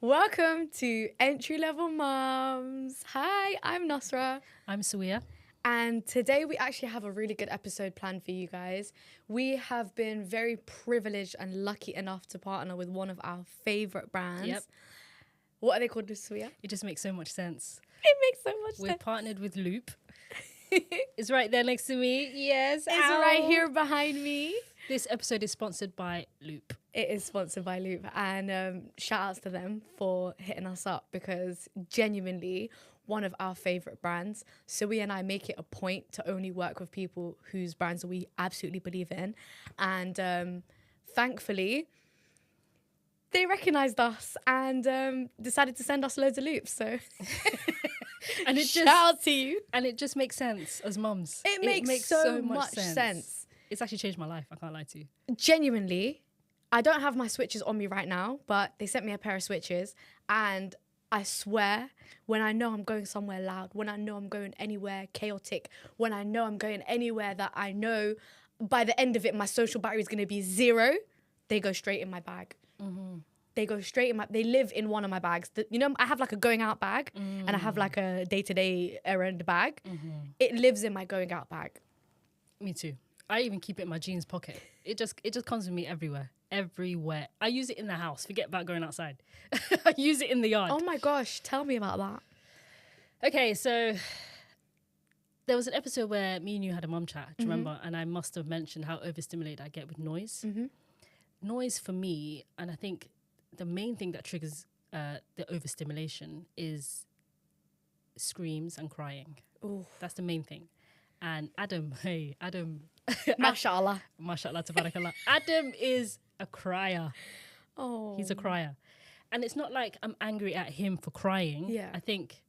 Welcome to Entry Level Mums. Hi, I'm Nasra. I'm Suia. And today we actually have a really good episode planned for you guys. We have been very privileged and lucky enough to partner with one of our favourite brands. Yep. What are they called, Suia? It just makes so much sense. It makes so much We're sense. partnered with Loop. It's right there next to me. Yes. It's right here behind me. This episode is sponsored by Loop. It is sponsored by Loop, and shout outs to them for hitting us up, because genuinely one of our favourite brands. So we and I make it a point to only work with people whose brands we absolutely believe in, and thankfully they recognised us and decided to send us loads of loops. So And it shout just out to you. and it just makes sense as mums. It makes so much sense. It's actually changed my life. I can't lie to you. Genuinely, I don't have my switches on me right now, but they sent me a pair of switches, and I swear, when I know I'm going somewhere loud, when I know I'm going anywhere chaotic, when I know I'm going anywhere that I know by the end of it my social battery is going to be 0, they go straight in my bag. Mm-hmm. They go straight in they live in one of my bags. I have like a going out bag and I have like a day-to-day errand bag. Mm-hmm. It lives in my going out bag. Me too. I even keep it in my jeans pocket. It just comes with me everywhere. Everywhere. I use it in the house. Forget about going outside. I use it in the yard. Oh my gosh, tell me about that. Okay, so there was an episode where me and you had a mum chat, do you remember? And I must have mentioned how overstimulated I get with noise. Mm-hmm. Noise for me, and I think the main thing that triggers the overstimulation is screams and crying. Ooh. That's the main thing. And Adam, Mashallah. mashallah, tabarakallah. Adam is a crier. Oh. He's a crier. And it's not like I'm angry at him for crying. Yeah. I think,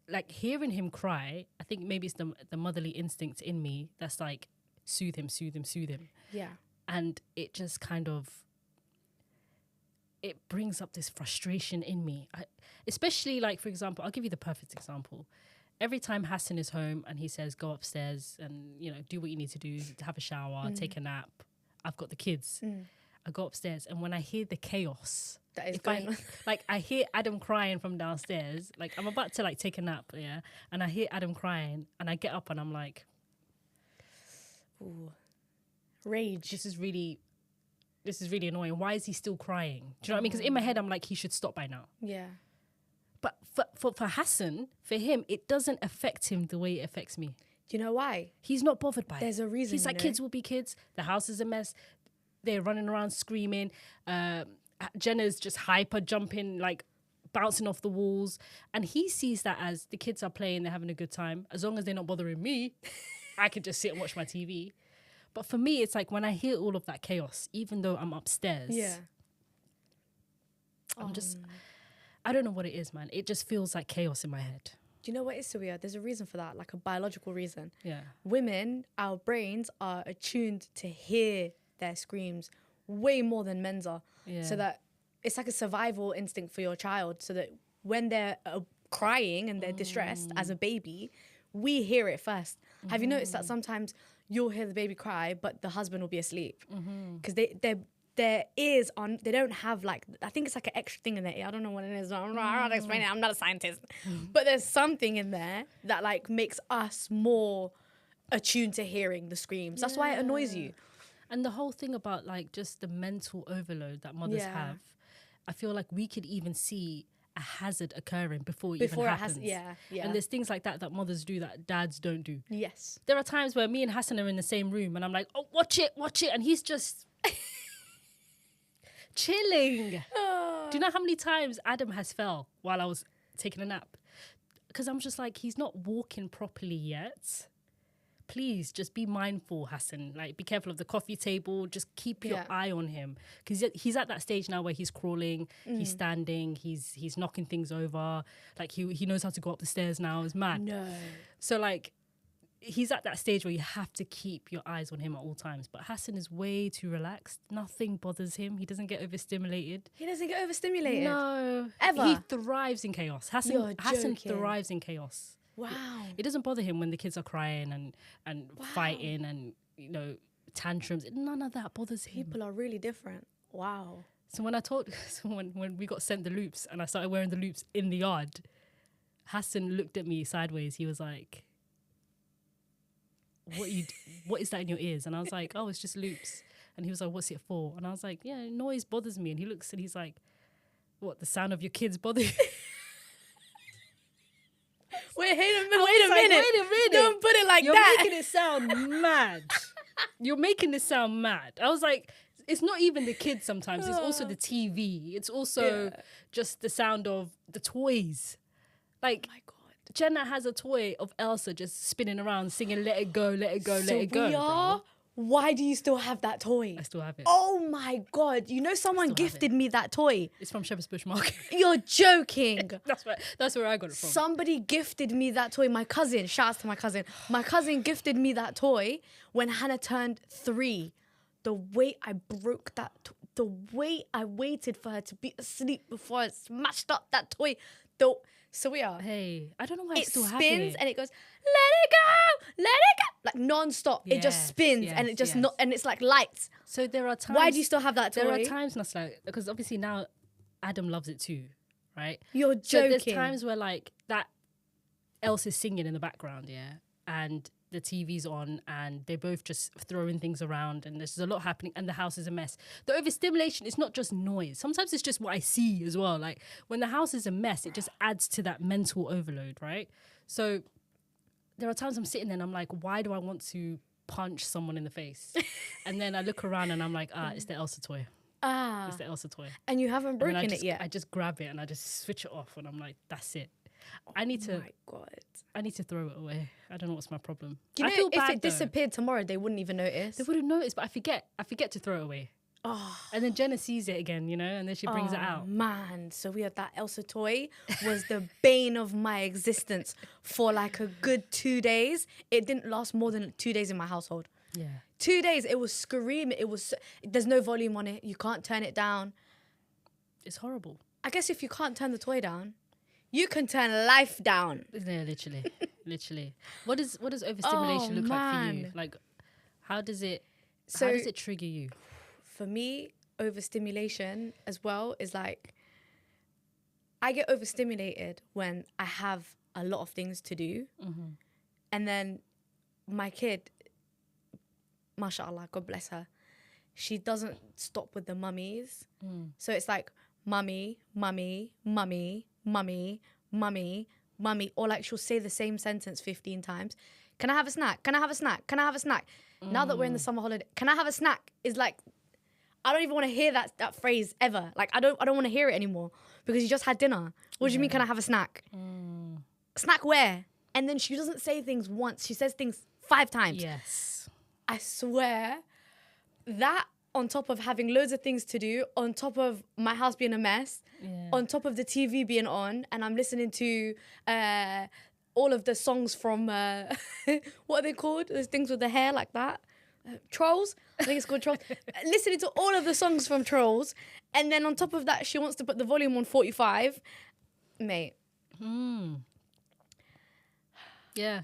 like, hearing him cry, I think maybe it's the motherly instinct in me that's like, soothe him, soothe him, soothe him. Yeah. And it just kind of, it brings up this frustration in me. Especially, like, for example, I'll give you the perfect example. Every time Hassan is home and he says, go upstairs and, do what you need to do, have a shower, take a nap. I've got the kids. I go upstairs, and when I hear the chaos, That is going on. like, I hear Adam crying from downstairs, like, I'm about to, like, take a nap, yeah? And I hear Adam crying, and I get up and I'm like, Ooh. Rage. this is really annoying. Why is he still crying? Do you know what I mean? Because in my head, I'm like, he should stop by now. Yeah. But for Hassan, for him, it doesn't affect him the way it affects me. Do you know why? He's not bothered by it. There's a reason, He's like, kids will be kids. The house is a mess. They're running around screaming. Jenna's just hyper jumping, like bouncing off the walls. And he sees that as the kids are playing, they're having a good time. As long as they're not bothering me, I could just sit and watch my TV. But for me, it's like when I hear all of that chaos, even though I'm upstairs, Yeah. I don't know what it is, man. It just feels like chaos in my head. Do you know what is so weird? There's a reason for that, like a biological reason. Yeah. Women, our brains are attuned to hear their screams way more than men's are. Yeah. So that it's like a survival instinct for your child, so that when they're crying and they're distressed as a baby, we hear it first. Have you noticed that sometimes you'll hear the baby cry, but the husband will be asleep? Because their ears on, they don't have like, I think it's like an extra thing in their ear. I don't know what it is. I'm not explaining it. I'm not a scientist. But there's something in there that like makes us more attuned to hearing the screams. That's why it annoys you. And the whole thing about like just the mental overload that mothers Yeah. have, I feel like we could even see a hazard occurring before it even happens. Yeah. And there's things like that mothers do that dads don't do. Yes. There are times where me and Hassan are in the same room and I'm like, oh, watch it. And he's just chilling. Do you know how many times Adam has fell while I was taking a nap? Because I'm just like, he's not walking properly yet. Please just be mindful, Hassan. Like, be careful of the coffee table. Just keep your eye on him. Because he's at that stage now where he's crawling, he's standing, he's knocking things over. Like, he knows how to go up the stairs now. It's mad. No. So, like, he's at that stage where you have to keep your eyes on him at all times. But Hassan is way too relaxed. Nothing bothers him. He doesn't get overstimulated. He doesn't get overstimulated. No. Ever? He thrives in chaos. Hassan joking. thrives in chaos. Wow. It doesn't bother him when the kids are crying and fighting and, tantrums. None of that bothers him. People are really different. Wow. So when I told, so when we got sent the loops and I started wearing the loops in the yard, Hassan looked at me sideways. He was like, what is that in your ears? And I was like, oh, it's just loops. And he was like, what's it for? And I was like, yeah, noise bothers me. And he looks and he's like, what, the sound of your kids bother you? Wait a minute. Don't put it like You're that. You're making it sound mad. You're making it sound mad. I was like, it's not even the kids sometimes. It's also the TV. It's also just the sound of the toys. Like, Oh my God. Jenna has a toy of Elsa just spinning around singing let it go, let it go, let it go. Bro. Why do you still have that toy? I still have it. Oh my God. You know someone gifted me that toy. It's from Shepherd's Bush Market. You're joking. That's where I got it from. Somebody gifted me that toy. My cousin, shouts to my cousin. My cousin gifted me that toy when Hannah turned 3. The way I broke that, the way I waited for her to be asleep before I smashed up that toy. So we are. Hey, I don't know why It still spins have and it goes, let it go, like non-stop. It just Yes, spins yes, and it just yes. not, and it's like lights. So there are times. Why do you still have that toy? There are times, Nasla, because obviously now Adam loves it too, right? You're So joking. there's times where like that Else is singing in the background, yeah, and the TV's on and they're both just throwing things around and there's a lot happening and the house is a mess. The overstimulation is not just noise. Sometimes it's just what I see as well. Like when the house is a mess, it just adds to that mental overload, right? So there are times I'm sitting there and I'm like, why do I want to punch someone in the face? And then I look around and I'm like, it's the Elsa toy. It's the Elsa toy. And you haven't And then broken it yet. I just grab it and I just switch it off and I'm like, that's it. I need Oh my God. I need to throw it away. I don't know what's my problem. You know, I feel if bad, it disappeared tomorrow, they wouldn't even notice. They wouldn't notice, but I forget to throw it away. Oh, And then Jenna sees it again, you know, and then she brings it out. Man, so we had that Elsa toy was the bane of my existence for like a good 2 days. It didn't last more than 2 days in my household. Yeah. 2 days, it was screaming. There's no volume on it. You can't turn it down. It's horrible. I guess if you can't turn the toy down, you can turn life down. Yeah, literally. Literally. What does overstimulation look like for you? Man. Like how does it So- trigger you? For me, overstimulation as well is like, I get overstimulated when I have a lot of things to do. And then my kid, mashallah, God bless her, she doesn't stop with the mummies. So it's like, mummy, mummy, mummy, mummy, mummy, mummy. Or like she'll say the same sentence 15 times. Can I have a snack? Can I have a snack? Can I have a snack? Now that we're in the summer holiday, can I have a snack? Is like, I don't even want to hear that phrase ever. Like I don't want to hear it anymore because you just had dinner. What do you mean, can I have a snack? Snack where? And then she doesn't say things once. She says things 5 times. Yes. I swear that on top of having loads of things to do, on top of my house being a mess, on top of the TV being on, and I'm listening to all of the songs from, what are they called? Those things with the hair like that. Trolls? I think it's called Trolls. Listening to all of the songs from Trolls. And then on top of that, she wants to put the volume on 45. Mate. Yeah.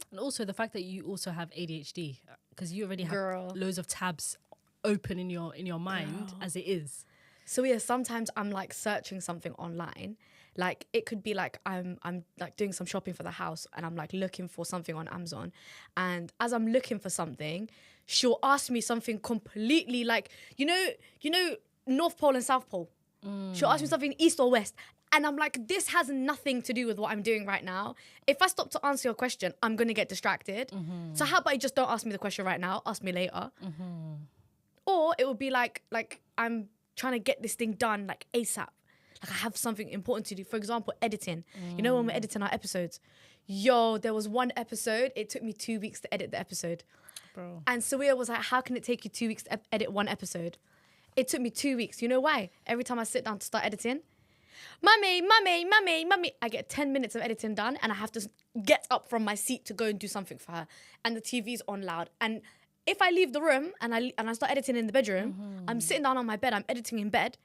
And also the fact that you also have ADHD because you already have loads of tabs open in your mind as it is. So yeah, sometimes I'm like searching something online. Like it could be like I'm like doing some shopping for the house and I'm like looking for something on Amazon. And as I'm looking for something, she'll ask me something completely like, you know, North Pole and South Pole. She'll ask me something east or west. And I'm like, this has nothing to do with what I'm doing right now. If I stop to answer your question, I'm going to get distracted. So how about you just don't ask me the question right now, ask me later. Or it would be like I'm trying to get this thing done like ASAP. Like I have something important to do. For example, editing. You know when we're editing our episodes? Yo, there was one episode, it took me 2 weeks to edit the episode. Bro. And Sawia was like, how can it take you 2 weeks to edit one episode? It took me 2 weeks. You know why? Every time I sit down to start editing, mummy, I get 10 minutes of editing done and I have to get up from my seat to go and do something for her. And the TV's on loud. And if I leave the room and I start editing in the bedroom, I'm sitting down on my bed, I'm editing in bed.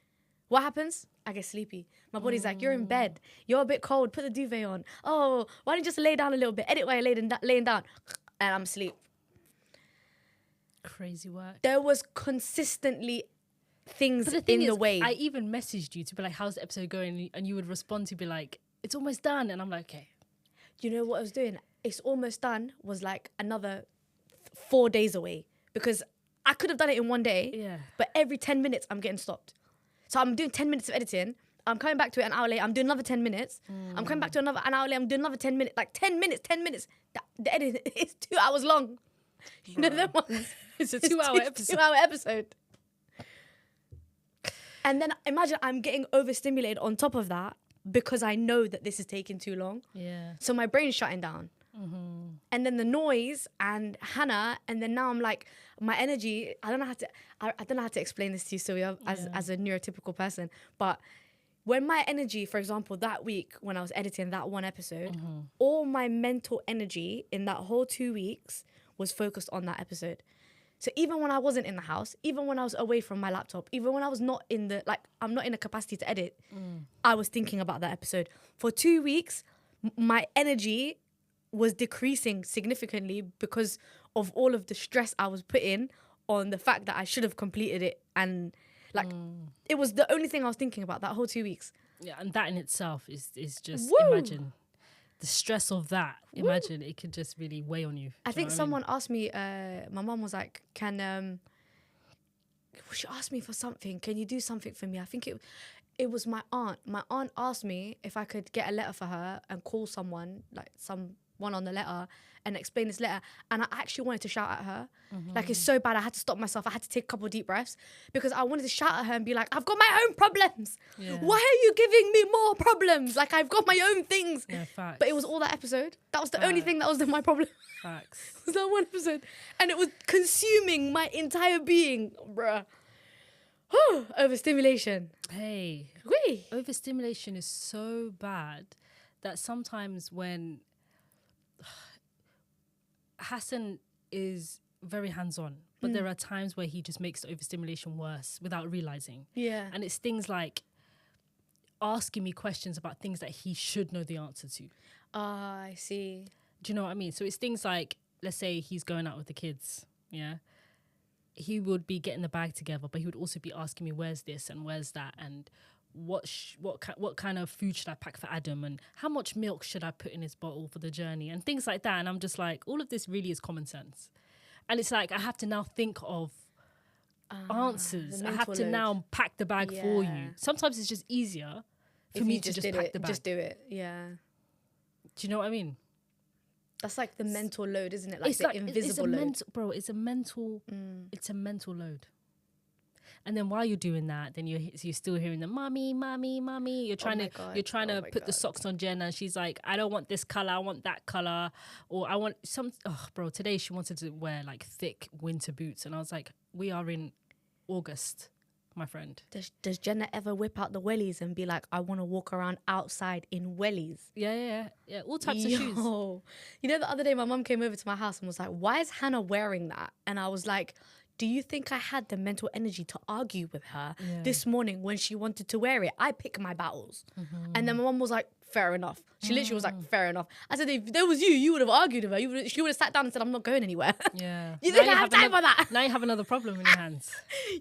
What happens? I get sleepy. My body's like, you're in bed. You're a bit cold. Put the duvet on. Oh, why don't you just lay down a little bit? Edit while you're laying down. And I'm asleep. Crazy work. There was consistently things But the thing in is, the way. I even messaged you to be like, how's the episode going? And you would respond to be like, it's almost done. And I'm like, okay. You know what I was doing? It's almost done was like another 4 days away, because I could have done it in one day. Yeah. But every 10 minutes I'm getting stopped. So I'm doing 10 minutes of editing. I'm coming back to it an hour later. I'm doing another 10 minutes. I'm coming back to an hour later. I'm doing another 10 minutes. Like 10 minutes. The edit is 2 hours long. You know them ones? It's a 2-hour episode. 2 hour episode. And then imagine I'm getting overstimulated on top of that because I know that this is taking too long. Yeah. So my brain's shutting down. And then the noise and Hannah, and then now I'm like, my energy, I don't know how to explain this to you, Sylvia, as a neurotypical person. But when my energy, for example, that week when I was editing that one episode, all my mental energy in that whole 2 weeks was focused on that episode. So even when I wasn't in the house, even when I was away from my laptop, even when I was not in the, like, I'm not in a capacity to edit, I was thinking about that episode. For 2 weeks, my energy was decreasing significantly because of all of the stress I was putting on the fact that I should have completed it. And like, it was the only thing I was thinking about that whole 2 weeks. Yeah, and that in itself is just, Woo! imagine the stress of that. Imagine it could just really weigh on you. I think someone asked me, my mum was like, she asked me for something. Can you do something for me? I think it was my aunt. My aunt asked me if I could get a letter for her and call someone, like someone on the letter, and explain this letter. And I actually wanted to shout at her. Like, it's so bad. I had to stop myself. I had to take a couple of deep breaths because I wanted to shout at her and be like, I've got my own problems. Yeah. Why are you giving me more problems? Like, I've got my own things. Yeah, facts. But it was all that episode. That was the only thing that was my problem. Facts. It was that one episode. And it was consuming my entire being. Bruh. Overstimulation. Hey, Wee. overstimulation is so bad that sometimes when Hassan is very hands-on, but there are times where he just makes the overstimulation worse without realizing. Yeah. And it's things like asking me questions about things that he should know the answer to. Ah, I see. Do you know what I mean? So it's things like, let's say he's going out with the kids, yeah? He would be getting the bag together, but he would also be asking me, where's this and where's that? And what kind of food should I pack for Adam? And how much milk should I put in his bottle for the journey? And things like that. And I'm just like, all of this really is common sense. And it's like, I have to now think of answers. I have to now pack the bag for you. Sometimes it's just easier for me to just pack the bag. Just do it, yeah. Do you know what I mean? That's like the mental load, isn't it? Like the invisible load. It's a mental load. And then while you're doing that, then you're still hearing the mommy. You're trying to put the socks on Jen, and she's like, I don't want this color, I want that color, or I want some. Oh, bro, today she wanted to wear like thick winter boots, and I was like, we are in August, my friend. Does Jenna ever whip out the wellies and be like, I want to walk around outside in wellies? Yeah, all types of shoes. You know, the other day my mum came over to my house and was like, why is Hannah wearing that? And I was like, do you think I had the mental energy to argue with her this morning when she wanted to wear it? I pick my battles. And then my mum was like, fair enough. She literally was like, fair enough. I said, if there was you would have argued with her. She would have sat down and said, I'm not going anywhere. Yeah. You think I have time for that? Now you have another problem in your hands.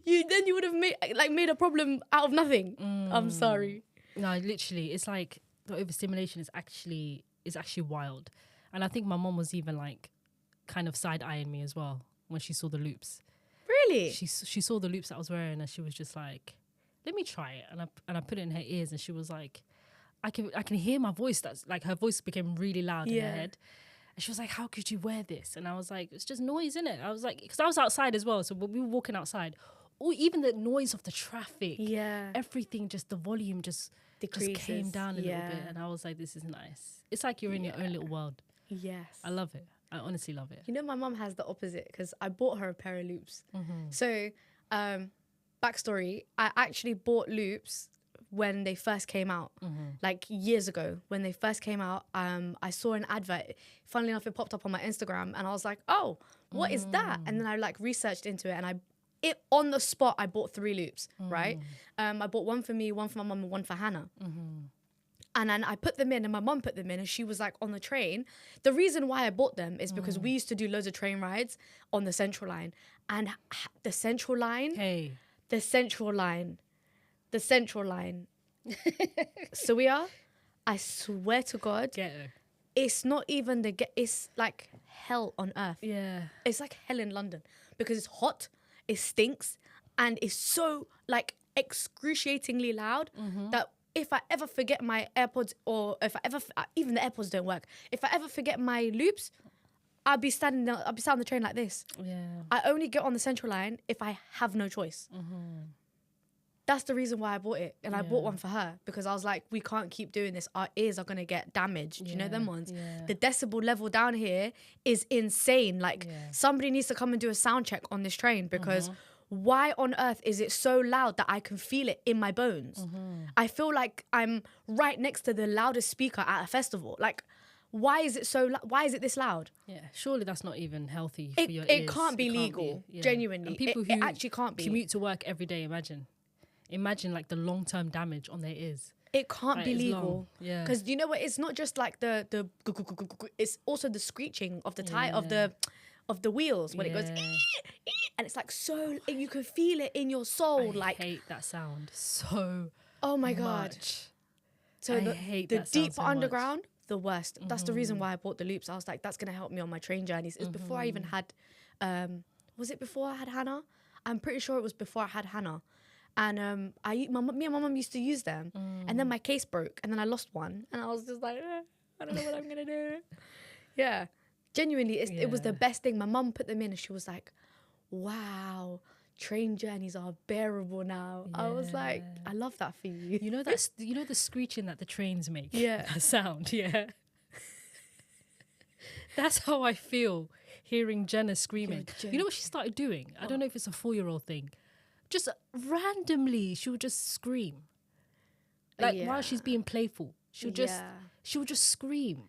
You would have made a problem out of nothing. I'm sorry. No, literally, it's like the overstimulation is actually wild. And I think my mom was even like kind of side-eyeing me as well when she saw the loops. Really? She saw the loops that I was wearing, and she was just like, let me try it. And I put it in her ears, and she was like, I can hear my voice. That's like, her voice became really loud in her head. And she was like, how could you wear this? And I was like, it's just noise, innit? I was like, because I was outside as well. So when we were walking outside, or even the noise of the traffic, everything, just the volume just came down a little bit. And I was like, this is nice. It's like you're in your own little world. Yes. I love it. I honestly love it. You know, my mum has the opposite because I bought her a pair of loops. So, backstory, I actually bought loops when they first came out, like years ago. When they first came out, I saw an advert. Funnily enough, it popped up on my Instagram, and I was like, oh, what is that? And then I like researched into it, and on the spot, I bought 3 loops, right? I bought one for me, one for my mum, and one for Hannah. And then I put them in, and my mum put them in, and she was like on the train. The reason why I bought them is because we used to do loads of train rides on the Central Line. And the Central Line, The central line. The central line. So we are, I swear to God, Ghetto. it's not even it's like hell on earth. Yeah. It's like hell in London because it's hot, it stinks, and it's so like excruciatingly loud that if I ever forget my AirPods, or if I ever, even the AirPods don't work, if I ever forget my loops, I'll be sat on the train like this. Yeah. I only get on the central line if I have no choice. That's the reason why I bought it. And I bought one for her because I was like, we can't keep doing this. Our ears are going to get damaged. You know them ones? Yeah. The decibel level down here is insane. Like somebody needs to come and do a sound check on this train because why on earth is it so loud that I can feel it in my bones? I feel like I'm right next to the loudest speaker at a festival. Like, why is it why is it this loud? Yeah, surely that's not even healthy for your ears. It can't be legal, genuinely. And people it who actually can't be. commute to work every day, imagine like the long-term damage on their ears. It can't Like, be it's legal. long. Yeah. Because you know what? It's not just like the it's also the screeching of the tire of the wheels when it goes and it's like so you can feel it in your soul. I like hate that sound so oh my God. much. So I the hate the that sound deep so much. underground, the worst. That's the reason why I bought the loops. I was like, that's gonna help me on my train journeys. It's before I even had was it before I had Hannah? I'm pretty sure it was before I had Hannah. And me and my mum used to use them. And then my case broke and then I lost one. And I was just like, I don't know what I'm going to do. Yeah. Genuinely, it was the best thing. My mum put them in and she was like, wow, train journeys are bearable now. I was like, I love that for you. You know the screeching that the trains make? Yeah. That sound, yeah. That's how I feel hearing Jenna screaming. You know what she started doing? I don't know if it's a 4-year-old thing. Just randomly, she would just scream. Like while she's being playful, she would just scream.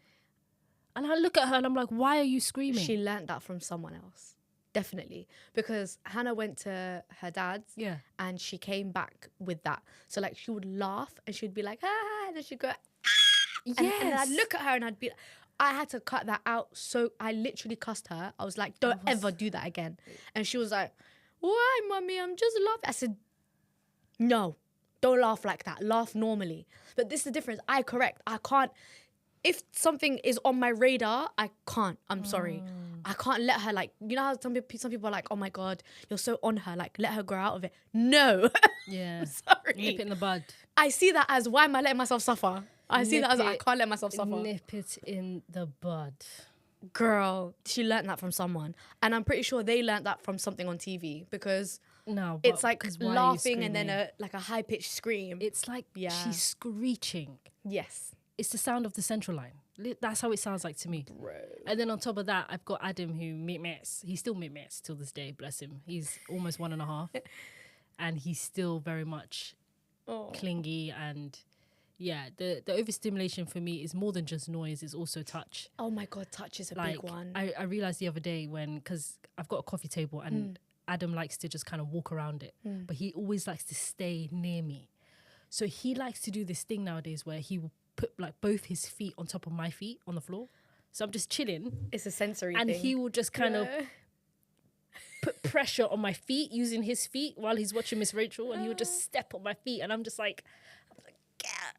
And I look at her and I'm like, why are you screaming? She learnt that from someone else. Definitely. Because Hannah went to her dad's and she came back with that. So like she would laugh and she'd be like, ah, and then she'd go, ah. And then I'd look at her and I'd be like, I had to cut that out. So I literally cussed her. I was like, don't ever do that again. And she was like, why, mummy? I'm just laughing. I said, no, don't laugh like that. Laugh normally. But this is the difference. I can't. If something is on my radar, I can't. I'm sorry. I can't let her like, you know how some people are like, oh my God, you're so on her. Like, let her grow out of it. No. Yeah. I'm sorry. Nip it in the bud. I see that as, why am I letting myself suffer? I see that as, I can't let myself suffer. Nip it in the bud. Girl, she learnt that from someone. And I'm pretty sure they learnt that from something on TV because no, it's like laughing and then a high-pitched scream. It's like she's screeching. Yes. It's the sound of the central line. That's how it sounds like to me. Bro. And then on top of that, I've got Adam who mess. He still mess till this day, bless him. He's almost 1.5. And he's still very much clingy and... Yeah, the overstimulation for me is more than just noise, it's also touch. Oh my God, touch is a big one. I realised the other day because I've got a coffee table and Adam likes to just kind of walk around it, but he always likes to stay near me. So he likes to do this thing nowadays where he will put like both his feet on top of my feet on the floor. So I'm just chilling. It's a sensory thing. And he will just kind of put pressure on my feet using his feet while he's watching Miss Rachel, and he will just step on my feet and I'm just like,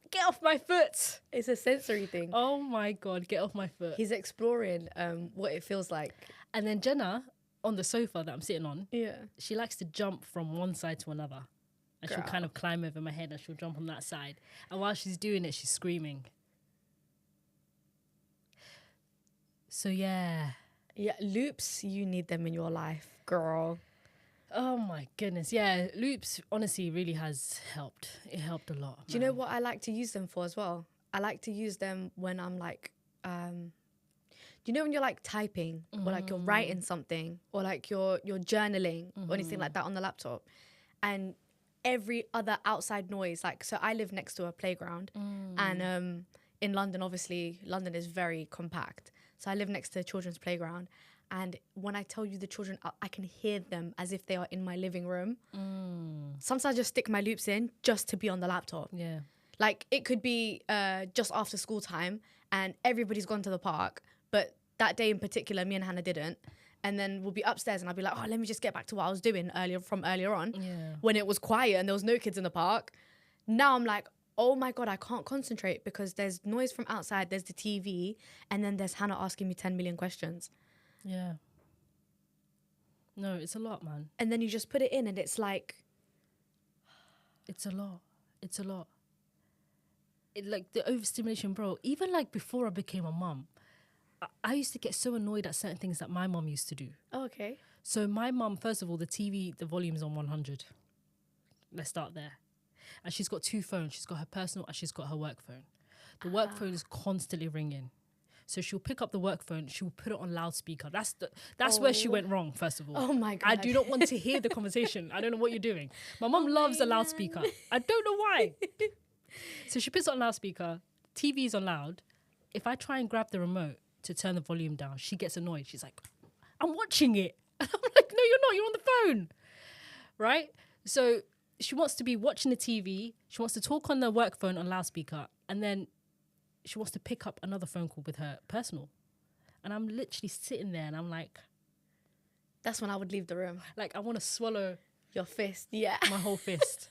get off my foot. It's a sensory thing. Oh my God, get off my foot. He's exploring what it feels like. And then Jenna, on the sofa that I'm sitting on, she likes to jump from one side to another. And she'll kind of climb over my head and she'll jump on that side. And while she's doing it, she's screaming. So yeah. Yeah, loops, you need them in your life, girl. Oh my goodness. Yeah, loops honestly really has helped. It helped a lot. Do you know what I like to use them for as well? I like to use them when I'm like, you know when you're like typing or like you're writing something or like you're journaling or anything like that on the laptop, and every other outside noise, like, so I live next to a playground and in London, obviously, London is very compact. So I live next to a children's playground. And when I tell you the children, I can hear them as if they are in my living room. Sometimes I just stick my loops in just to be on the laptop. Yeah. Like it could be just after school time and everybody's gone to the park. But that day in particular, me and Hannah didn't. and then we'll be upstairs and I'll be like, oh, let me just get back to what I was doing earlier on Yeah. when it was quiet and there was no kids in the park. Now I'm like, oh my God, I can't concentrate because there's noise from outside, there's the TV, and then there's Hannah asking me 10 million questions. Yeah. No, it's a lot, man. And then you just put it in and it's like... It's a lot. It's a lot. Like the overstimulation, bro, even like before I became a mum, I used to get so annoyed at certain things that my mum used to do. Oh, okay. So my mum, first of all, the TV, the volume's on 100. Let's start there. And she's got 2 phones. She's got her personal and she's got her work phone. The work phone is constantly ringing. So she'll pick up the work phone, she'll put it on loudspeaker. That's where she went wrong, first of all. Oh my God. I do not want to hear the conversation. I don't know what you're doing. My mum loves a loudspeaker. I don't know why. So she puts it on loudspeaker, TV's on loud. If I try and grab the remote to turn the volume down, she gets annoyed. She's like, I'm watching it. And I'm like, no, you're not. You're on the phone. Right? So she wants to be watching the TV. She wants to talk on the work phone on loudspeaker. And then she wants to pick up another phone call with her personal. And I'm literally sitting there and I'm like... That's when I would leave the room. Like, I want to swallow... Your fist, yeah. My whole fist.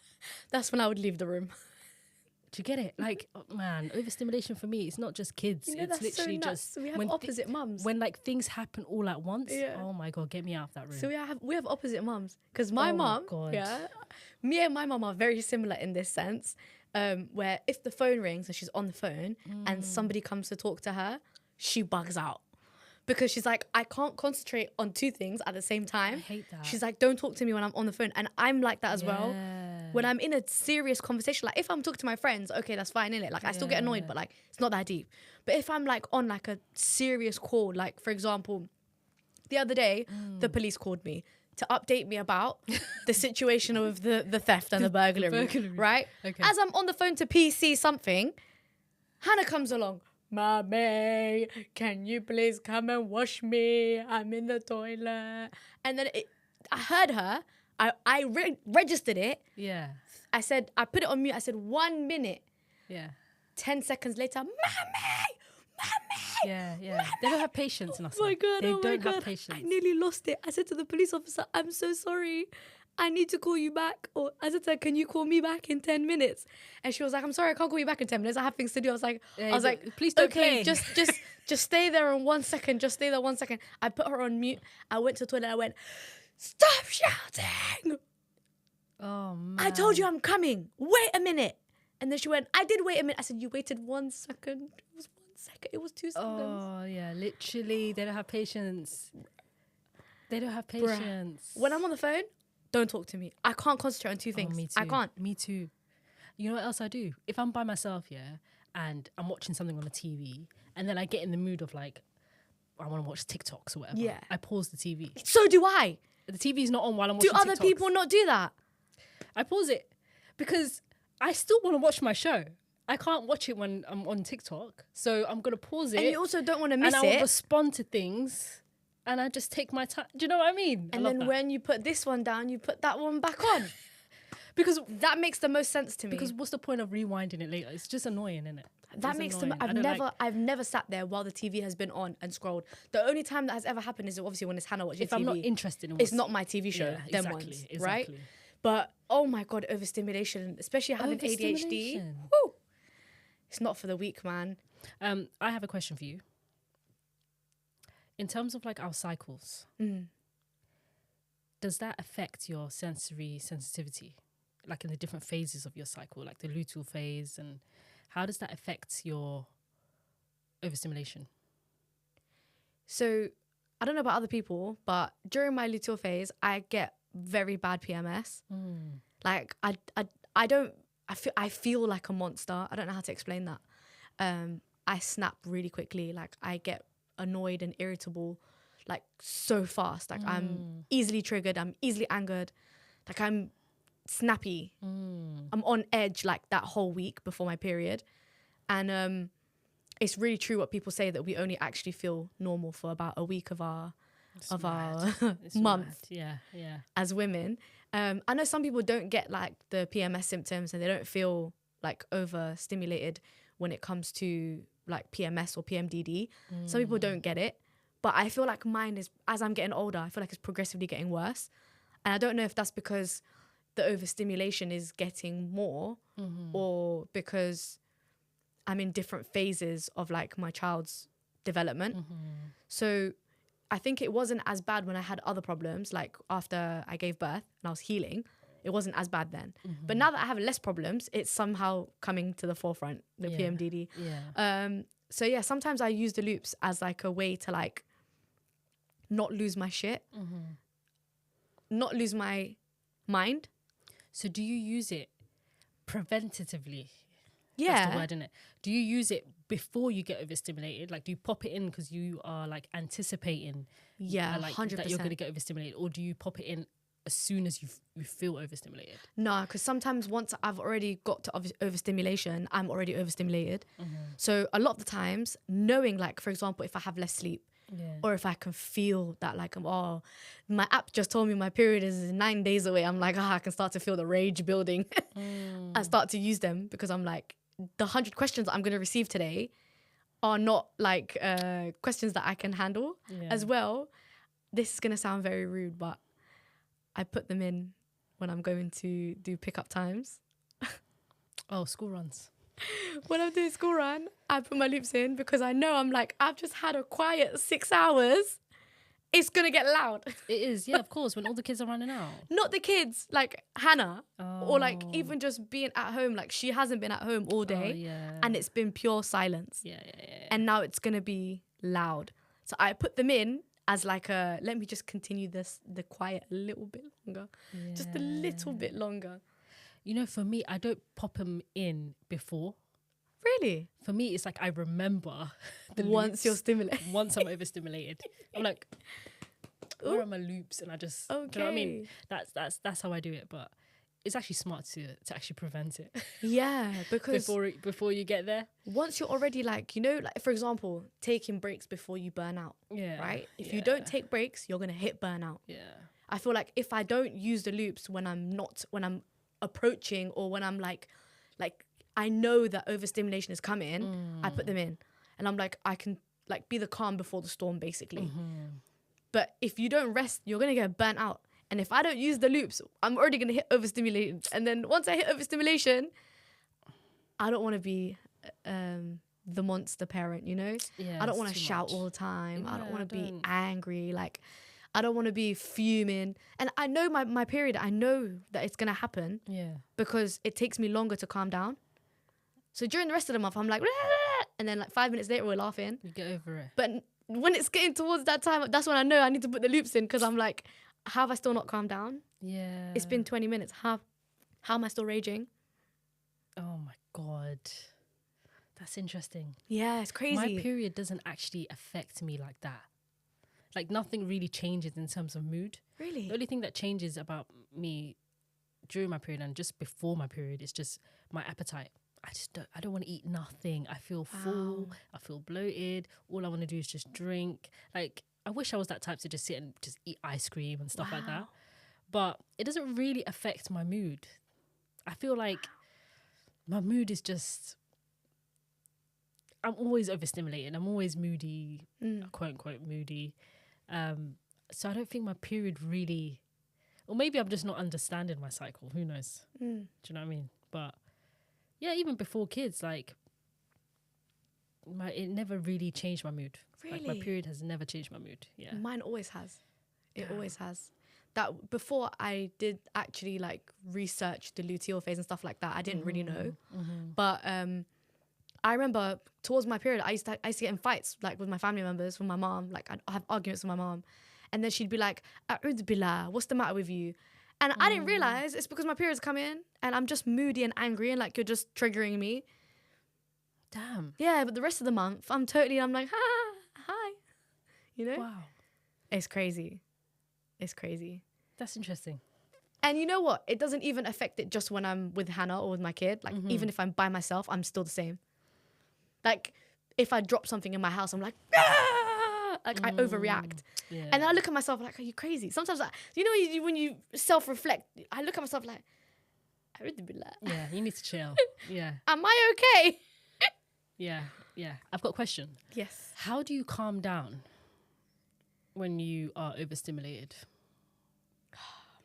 That's when I would leave the room. Do you get it? Like, oh, man, overstimulation for me, it's not just kids. You know, it's that's literally so nuts. just... So we have opposite mums. When, like, things happen all at once, Yeah. oh, my God, get me out of that room. So we have opposite mums. Because my mum, me and my mum are very similar in this sense, where if the phone rings and she's on the phone and somebody comes to talk to her, she bugs out. Because she's like, I can't concentrate on 2 things at the same time. I hate that. She's like, don't talk to me when I'm on the phone. And I'm like that as well. When I'm in a serious conversation, like if I'm talking to my friends, okay, that's fine, innit? Like I still get annoyed, but like it's not that deep. But if I'm like on like a serious call, like for example, the other day, the police called me to update me about the situation of the theft and the burglary, right? Okay. As I'm on the phone to PC something, Hannah comes along. Mommy, can you please come and wash me? I'm in the toilet. And then I heard her. I registered it. Yeah. I said, I put it on mute. I said, 1 minute. Yeah. 10 seconds later, Mommy! Yeah, yeah. Mommy! They don't have patience enough. Oh my God, They oh my don't God. have patience. I nearly lost it. I said to the police officer, I'm so sorry. I need to call you back. Or I said to her, can you call me back in 10 minutes? And she was like, I'm sorry, I can't call you back in 10 minutes. I have things to do. I was like, please don't okay, play. just stay there in 1 second. Just stay there 1 second. I put her on mute. I went to the toilet. I went, stop shouting. Oh, man. I told you I'm coming. Wait a minute. And then she went, I did wait a minute. I said, you waited 1 second. It was 1 second. It was 2 seconds. Oh, yeah. Literally, they don't have patience. They don't have patience. When I'm on the phone, don't talk to me. I can't concentrate on 2 things. Me too. I can't. Me too. You know what else I do? If I'm by myself, and I'm watching something on the TV, and then I get in the mood of like, I want to watch TikToks or whatever. Yeah. I pause the TV. So do I. The TV's not on while I'm Do watching other TikToks. people not do that? I pause it because I still want to watch my show. I can't watch it when I'm on TikTok. So I'm going to pause it. And you also don't want to miss and I will it. respond to things and I just take my time. Do you know what I mean? And then when you put this one down, you put that one back on. Because that makes the most sense to me. Because what's the point of rewinding it later? It's just annoying, isn't it? That makes them. I've never sat there while the TV has been on and scrolled. The only time that has ever happened is obviously when it's Hannah watching TV. If I'm not interested in it's not my TV show. Yeah, them exactly, ones, exactly. right? But oh my God, overstimulation, especially having ADHD. Woo, it's not for the weak, man. I have a question for you. In terms of like our cycles, does that affect your sensory sensitivity? Like in the different phases of your cycle, like the luteal phase, and how does that affect your overstimulation? So I don't know about other people, but during my luteal phase, I get very bad PMS. Like I feel like a monster. I don't know how to explain that. I snap really quickly. Like I get annoyed and irritable, like so fast. Like I'm easily triggered. I'm easily angered. Like I'm snappy. I'm on edge like that whole week before my period. And it's really true what people say that we only actually feel normal for about a week of our month. Yeah. As women. I know some people don't get like the PMS symptoms and they don't feel like overstimulated when it comes to like PMS or PMDD. Some people don't get it, But I feel like mine is, as I'm getting older, I feel like it's progressively getting worse. And I don't know if that's because the overstimulation is getting more or because I'm in different phases of like my child's development. So I think it wasn't as bad when I had other problems, like after I gave birth and I was healing. It wasn't as bad then. But now that I have less problems, it's somehow coming to the forefront, the PMDD. So yeah, sometimes I use the loops as like a way to like not lose my shit, not lose my mind. So do you use it preventatively? Yeah. That's the word, isn't it? Do you use it before you get overstimulated? Like, do you pop it in because you are like anticipating like 100%. that you're going to get overstimulated, or do you pop it in as soon as you feel overstimulated? No, because sometimes once I've already got to overstimulation, I'm already overstimulated. So a lot of the times, knowing like, for example, if I have less sleep, or if I can feel that like, my app just told me my period is 9 days away. I'm like, I can start to feel the rage building. I start to use them because I'm like, the 100 questions I'm going to receive today are not like questions that I can handle as well. This is going to sound very rude, but I put them in when I'm going to do pickup times. Oh, school runs. When I'm doing school run, I put my loops in because I know I'm like, I've just had a quiet 6 hours. It's going to get loud. It is, yeah, of course, when all the kids are running out. Not the kids, like Hannah, or like even just being at home. Like she hasn't been at home all day and it's been pure silence. And now it's going to be loud. So I put them in as like let me just continue the quiet a little bit longer. Just a little bit longer. You know, for me, I don't pop them in before. Really? For me, it's like I remember once you're stimulated. Once I'm overstimulated, I'm like, where are my loops? And I just, do you know what I mean? That's how I do it. But it's actually smart to actually prevent it. Yeah, because before you get there. Once you're already like, you know, like for example, taking breaks before you burn out. Yeah. Right? If you don't take breaks, you're gonna hit burnout. Yeah. I feel like if I don't use the loops when I'm approaching or when I'm like I know that overstimulation is coming, I put them in and I'm like, I can like be the calm before the storm basically. But if you don't rest, you're gonna get burnt out. And if I don't use the loops, I'm already gonna hit overstimulated. And then once I hit overstimulation, I don't want to be the monster parent, you know? Yeah, I don't want to shout all the time. Yeah, I don't want to be angry. Like I don't want to be fuming. And I know my period, I know that it's going to happen because it takes me longer to calm down. So during the rest of the month, I'm like, and then like 5 minutes later, we're laughing. You get over it. But when it's getting towards that time, that's when I know I need to put the loops in because I'm like, how have I still not calmed down? Yeah. It's been 20 minutes. How am I still raging? Oh my God. That's interesting. Yeah, it's crazy. My period doesn't actually affect me like that. Like nothing really changes in terms of mood. Really? The only thing that changes about me during my period and just before my period is just my appetite. I don't want to eat nothing. I feel full. I feel bloated. All I want to do is just drink. Like I wish I was that type to just sit and just eat ice cream and stuff like that. But it doesn't really affect my mood. I feel like my mood is just, I'm always overstimulated. I'm always moody, quote unquote moody. So I don't think my period really, or maybe I'm just not understanding my cycle. Who knows? Do you know what I mean? But yeah, even before kids, like it never really changed my mood. Really? Like my period has never changed my mood. Yeah. Mine always has. It always has. That before I did actually like research the luteal phase and stuff like that, I didn't really know. But I remember towards my period, I used to get in fights like with my family members, with my mom. Like I'd have arguments with my mom, and then she'd be like, "A'udhu billah, what's the matter with you?" And I didn't realize it's because my period's come in, and I'm just moody and angry, and like you're just triggering me. Damn. Yeah, but the rest of the month, I'm like, hi, you know? Wow. It's crazy. It's crazy. That's interesting. And you know what? It doesn't even affect it just when I'm with Hannah or with my kid. Like even if I'm by myself, I'm still the same. Like if I drop something in my house, I'm like, like I overreact. Yeah. And then I look at myself like, are you crazy? Sometimes, you know, when you self-reflect, I look at myself like, yeah, you need to chill. Yeah. Am I okay? Yeah. I've got a question. Yes. How do you calm down when you are overstimulated?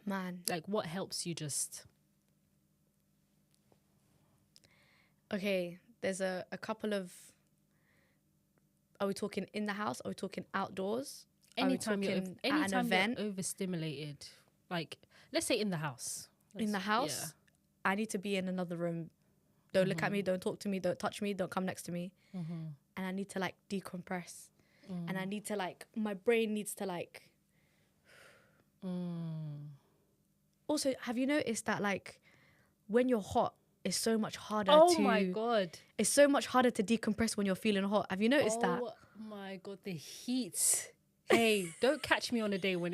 Man. Like, what helps you just... Okay, there's a couple of... Are we talking in the house? Are we talking outdoors? Anytime you're at an event? overstimulated, like, let's say in the house. In the house, I need to be in another room. Don't look at me, don't talk to me, don't touch me, don't come next to me. And I need to like decompress. And I need to like, my brain needs to like... Also, have you noticed that like when you're hot, it's so much harder Oh my God. It's so much harder to decompress when you're feeling hot. Have you noticed that? Oh my God, the heat. Hey, don't catch me on a day when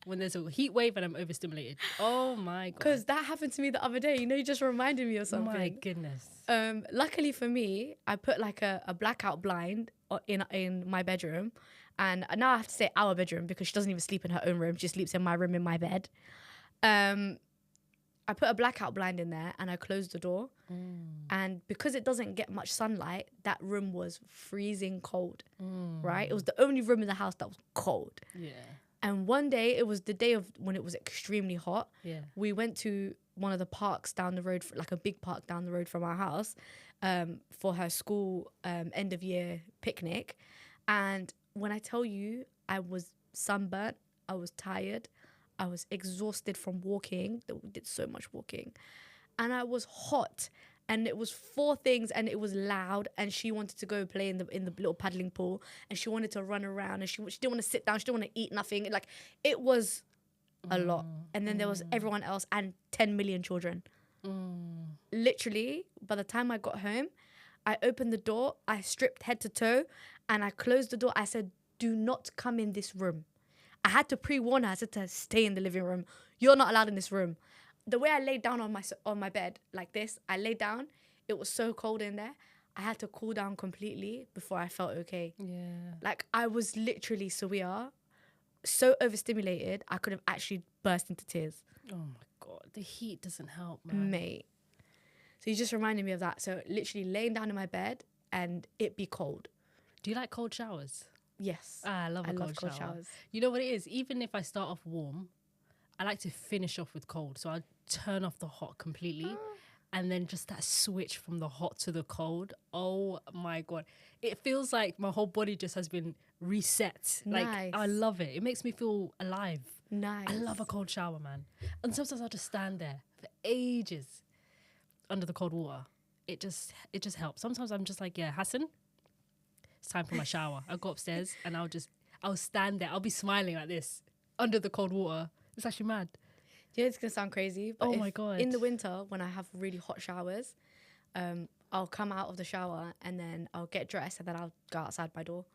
there's a heat wave and I'm overstimulated. Oh my God. Because that happened to me the other day. You know, you just reminded me of something. My goodness. Luckily for me, I put like a blackout blind in my bedroom. And now I have to say our bedroom because she doesn't even sleep in her own room. She sleeps in my room in my bed. I put a blackout blind in there and I closed the door. And because it doesn't get much sunlight, that room was freezing cold, right? It was the only room in the house that was cold. Yeah. And one day, it was the day of when it was extremely hot. Yeah. We went to one of the parks down the road, like a big park down the road from our house, for her school end of year picnic. And when I tell you, I was sunburnt, I was tired, I was exhausted from walking. We did so much walking. And I was hot. And it was 4 things and it was loud. And she wanted to go play in the little paddling pool. And she wanted to run around. And she didn't want to sit down. She didn't want to eat nothing. Like, it was a lot. And then there was everyone else and 10 million children. Literally, by the time I got home, I opened the door. I stripped head to toe. And I closed the door. I said, do not come in this room. I had to pre-warn her. I said to her, stay in the living room. You're not allowed in this room. The way I laid down on my bed like this, I laid down. It was so cold in there. I had to cool down completely before I felt okay. Yeah. Like I was literally so overstimulated. I could have actually burst into tears. Oh my God, the heat doesn't help, man. Mate. So you just reminded me of that. So literally laying down in my bed and it be cold. Do you like cold showers? Yes. I love cold shower. Showers. You know what it is? Even if I start off warm, I like to finish off with cold. So I turn off the hot completely. And then just that switch from the hot to the cold. Oh my God. It feels like my whole body just has been reset. Nice. Like, I love it. It makes me feel alive. Nice. I love a cold shower, man. And sometimes I'll just stand there for ages under the cold water. It just helps. Sometimes I'm just like, yeah, Hassan, it's time for my shower. I'll go upstairs and I'll stand there. I'll be smiling like this under the cold water. It's actually mad. You know, it's going to sound crazy. But oh my God. In the winter, when I have really hot showers, I'll come out of the shower and then I'll get dressed and then I'll go outside my door.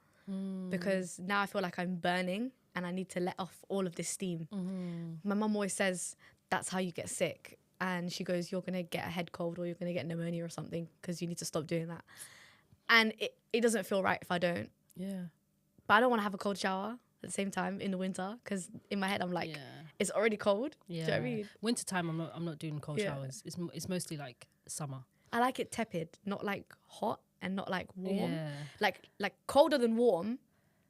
Because now I feel like I'm burning and I need to let off all of this steam. My mum always says, that's how you get sick. And she goes, you're going to get a head cold or you're going to get pneumonia or something because you need to stop doing that. And it doesn't feel right if I don't. Yeah. But I don't want to have a cold shower at the same time in the winter because in my head I'm like, it's already cold. Yeah. Do you know what I mean? Wintertime, I'm not doing cold showers. It's mostly like summer. I like it tepid, not like hot and not like warm. Yeah. Like colder than warm,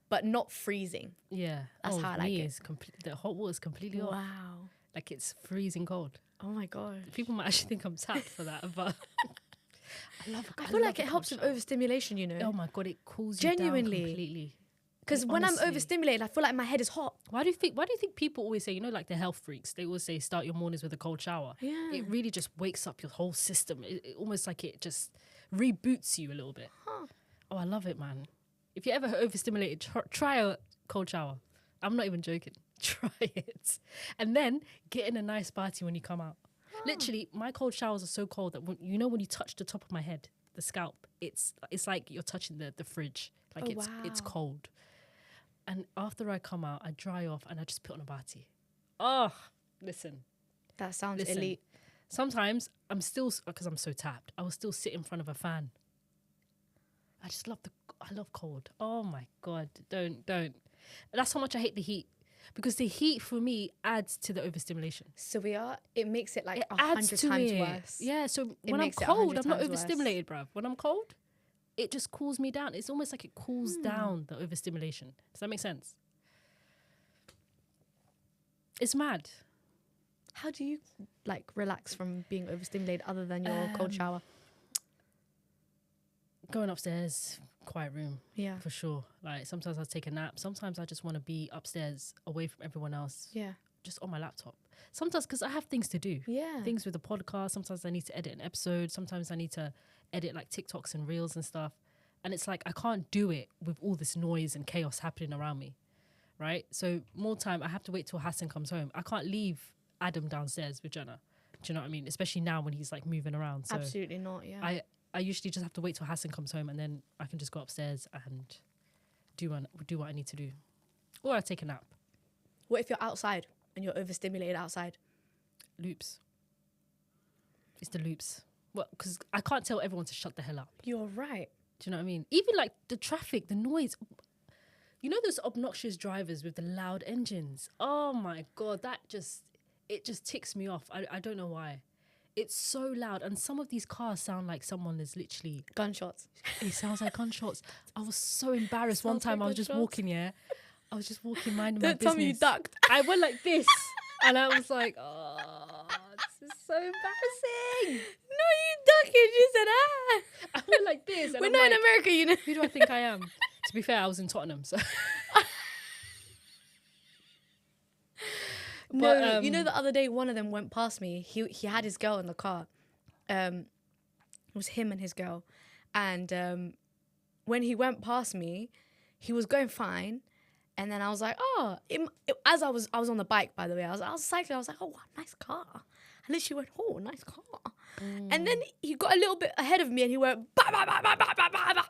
but not freezing. Yeah. That's how I like it. The hot water is completely off. Wow. Like it's freezing cold. Oh my God. People might actually think I'm tapped for that, but I feel like it helps with overstimulation, you know. Oh my God, it cools you Genuinely. down completely. Because when I'm overstimulated, I feel like my head is hot. Why do you think people always say, you know, like the health freaks, they always say start your mornings with a cold shower. Yeah. It really just wakes up your whole system. It almost like it just reboots you a little bit. Huh. Oh, I love it, man. If you're ever overstimulated, try a cold shower. I'm not even joking. Try it. And then get in a nice party when you come out. Literally, my cold showers are so cold that when you touch the top of my head, the scalp, it's like you're touching the fridge. Like it's cold. And after I come out, I dry off and I just put on a bati. Oh, listen. That sounds elite. Sometimes I'm still, because I'm so tapped, I will still sit in front of a fan. I just love I love cold. Oh my God, don't. That's how much I hate the heat. Because the heat for me adds to the overstimulation. So it makes it like 100 times worse. Yeah, so when I'm cold, I'm not overstimulated, bruv. When I'm cold, it just cools me down. It's almost like it cools down the overstimulation. Does that make sense? It's mad. How do you like relax from being overstimulated other than your cold shower? Going upstairs, quiet room. Yeah. For sure. Like sometimes I'll take a nap. Sometimes I just want to be upstairs away from everyone else. Yeah. Just on my laptop. Sometimes because I have things to do. Yeah. Things with the podcast. Sometimes I need to edit an episode. Sometimes I need to edit like TikToks and reels and stuff. And it's like I can't do it with all this noise and chaos happening around me. Right? So more time I have to wait till Hassan comes home. I can't leave Adam downstairs with Jenna. Do you know what I mean? Especially now when he's like moving around. So Absolutely not, yeah. I usually just have to wait till Hassan comes home and then I can just go upstairs and do what I need to do. Or I take a nap. What if you're outside and you're overstimulated outside? Loops. It's the loops. Well, because I can't tell everyone to shut the hell up. You're right. Do you know what I mean? Even like the traffic, the noise. You know those obnoxious drivers with the loud engines? Oh my God, it just ticks me off. I don't know why. It's so loud. And some of these cars sound like someone is literally... Gunshots. It sounds like gunshots. I was so embarrassed. One time I was just walking, I was just walking, minding my business. Don't tell me you ducked. I went like this. And I was like, oh, this is so embarrassing. No, you ducked. You said, I went like this. And We're I'm not like, in America, you know. who do I think I am? To be fair, I was in Tottenham, so... No, you know the other day one of them went past me. He had his girl in the car. It was him and his girl. And when he went past me, he was going fine. And then I was like, as I was on the bike, by the way. I was cycling. I was like, oh, nice car. I literally went, oh, nice car. And then he got a little bit ahead of me and he went, bah, bah, bah, bah, bah, bah, bah, bah.